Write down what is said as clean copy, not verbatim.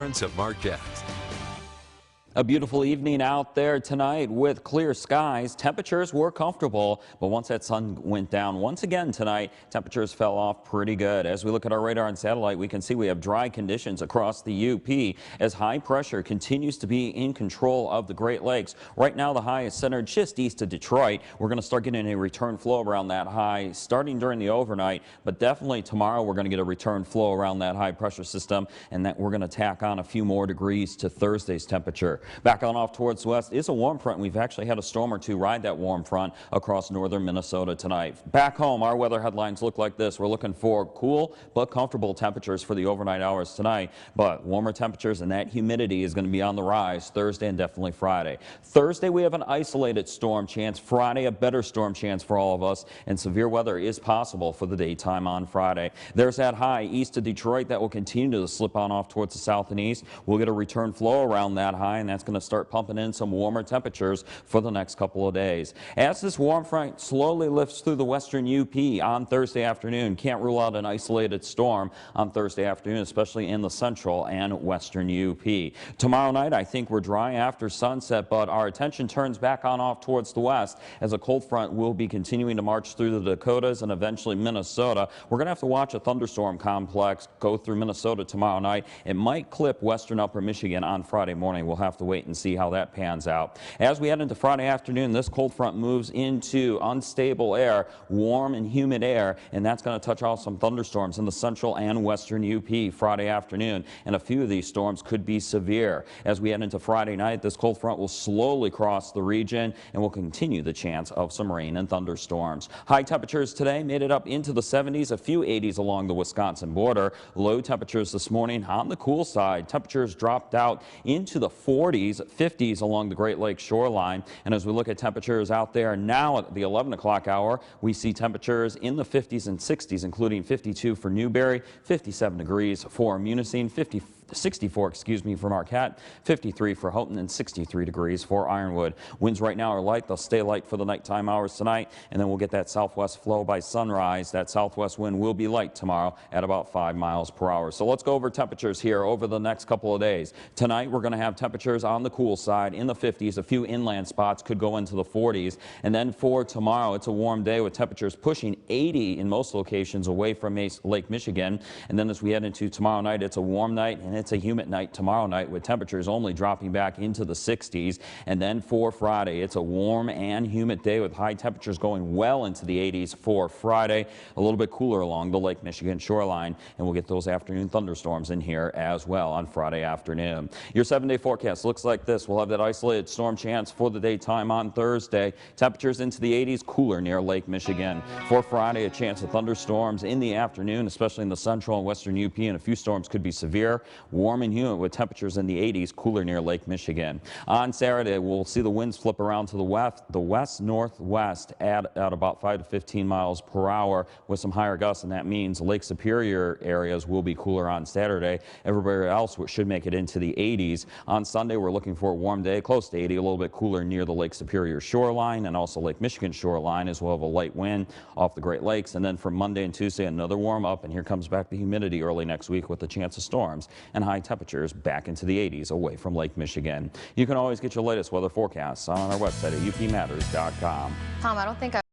Lawrence of Marquette. A beautiful evening out there tonight with clear skies. Temperatures were comfortable, but once that sun went down once again tonight, temperatures fell off pretty good. As we look at our radar and satellite, we can see we have dry conditions across the UP as high pressure continues to be in control of the Great Lakes. Right now, the high is centered just east of Detroit. We're going to start getting a return flow around that high starting during the overnight, but definitely tomorrow we're going to get a return flow around that high pressure system, and that we're going to tack on a few more degrees to Thursday's temperature. Back on off towards the west is a warm front. We've actually had a storm or two ride that warm front across northern Minnesota tonight. Back home, our weather headlines look like this. We're looking for cool but comfortable temperatures for the overnight hours tonight, but warmer temperatures and that humidity is going to be on the rise Thursday and definitely Friday. Thursday, we have an isolated storm chance. Friday, a better storm chance for all of us, and severe weather is possible for the daytime on Friday. There's that high east of Detroit that will continue to slip on off towards the south and east. We'll get a return flow around that high, and that's going to start pumping in some warmer temperatures for the next couple of days. As this warm front slowly lifts through the western UP on Thursday afternoon, can't rule out an isolated storm on Thursday afternoon, especially in the central and western UP. Tomorrow night, I think we're dry after sunset, but our attention turns back on off towards the west as a cold front will be continuing to march through the Dakotas and eventually Minnesota. We're going to have to watch a thunderstorm complex go through Minnesota tomorrow night. It might clip western upper Michigan on Friday morning. We'll have to wait and see how that pans out. As we head into Friday afternoon, this cold front moves into unstable air, warm and humid air, and that's going to touch off some thunderstorms in the central and western UP Friday afternoon, and a few of these storms could be severe. As we head into Friday night, this cold front will slowly cross the region and will continue the chance of some rain and thunderstorms. High temperatures today made it up into the 70s, a few 80s along the Wisconsin border. Low temperatures this morning on the cool side. Temperatures dropped out into the 40s, 50s along the Great Lakes shoreline. And as we look at temperatures out there now at the 11 o'clock hour, we see temperatures in the 50s and 60s, including 52 for Newberry, 57 degrees for Munising, 64 for Marquette, 53 for Houghton, and 63 degrees for Ironwood. Winds right now are light. They'll stay light for the nighttime hours tonight, and then we'll get that southwest flow by sunrise. That southwest wind will be light tomorrow at about 5 miles per hour. So let's go over temperatures here over the next couple of days. Tonight, we're going to have temperatures on the cool side in the 50s. A few inland spots could go into the 40s. And then for tomorrow, it's a warm day with temperatures pushing 80 in most locations away from Lake Michigan. And then as we head into tomorrow night, it's a warm night, and it's a humid night tomorrow night with temperatures only dropping back into the 60s. And then for Friday, it's a warm and humid day with high temperatures going well into the 80s for Friday. A little bit cooler along the Lake Michigan shoreline, and we'll get those afternoon thunderstorms in here as well on Friday afternoon. Your 7-day forecast looks like this. We'll have that isolated storm chance for the daytime on Thursday. Temperatures into the 80s, cooler near Lake Michigan. For Friday, a chance of thunderstorms in the afternoon, especially in the central and western UP, and a few storms could be severe. Warm and humid with temperatures in the 80s, cooler near Lake Michigan. On Saturday, we'll see the winds flip around to the west-northwest at about 5 to 15 miles per hour with some higher gusts, and that means Lake Superior areas will be cooler on Saturday. Everybody else should make it into the 80s. On Sunday, we're looking for a warm day, close to 80, a little bit cooler near the Lake Superior shoreline and also Lake Michigan shoreline, as well as a light wind off the Great Lakes. And then for Monday and Tuesday, another warm up, and here comes back the humidity early next week with the chance of storms and high temperatures back into the 80s away from Lake Michigan. You can always get your latest weather forecasts on our website at upmatters.com. Tom, I don't think